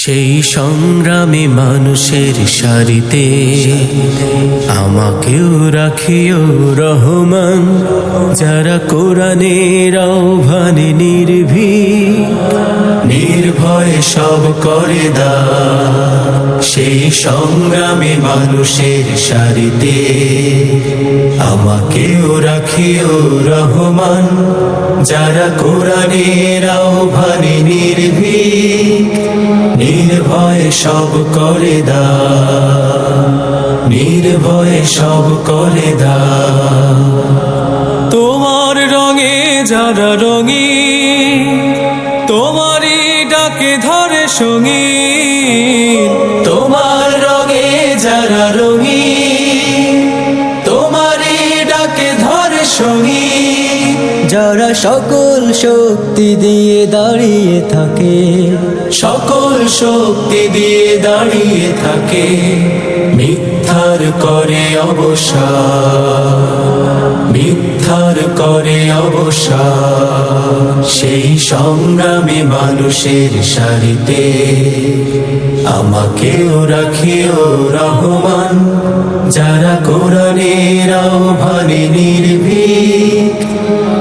সেই সংগ্রামী মানুষের সারিতে আমাকেও রাখিও রহমান, যারা কোরআনের আহ্বানে নির্ভয়ে সব করে দান। সেই সংগ্রামী মানুষের সারিতে আমাকেও রাখিও রহমান, যারা কোরআনের আহ্বানে নির্ভয়ে সব করে দান, নির্ভয়ে সব করে দান। তোমার রঙে যারা রঙিন, তোমারই ডাকে ধরে সঙ্গীন। তোমার রঙে যারা রঙিন, তোমারই ডাকে ধরে সঙ্গীন। যারা সকল শক্তি দিয়ে দাঁড়িয়ে থাকে, সকল শক্তি দিয়ে দাঁড়িয়ে থাকে, মিথ্যার করে অবসান, মিথ্যার করে অবসান। সেই সংগ্রামী মানুষের সারিতে আমাকেও রাখিও রহমান, যারা কোরআনের আহ্বানে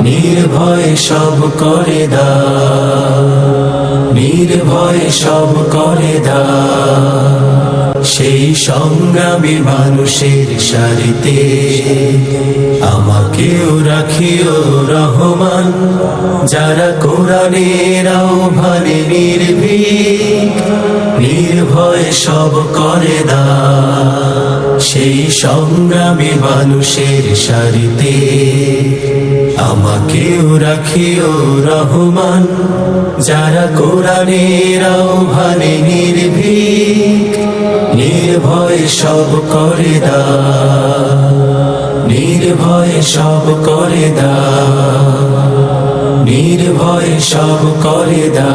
নির্ভয়ে সব করে দান, নির্ভয়ে সব করে দান। সেই সংগ্রামী মানুষের সারিতে আমাকেও রাখিও রহমান, যারা কোরআনের আহ্বানে নির্ভয়ে সব করে দান। সেই সংগ্রামী মানুষের সারিতে আমাকেও রাখিও রহমান, যারা কোরআনের আহ্বানে নির্ভয়ে সব করে দান, নির্ভয়ে সব করে দান, নির্ভয়ে সব করে দান।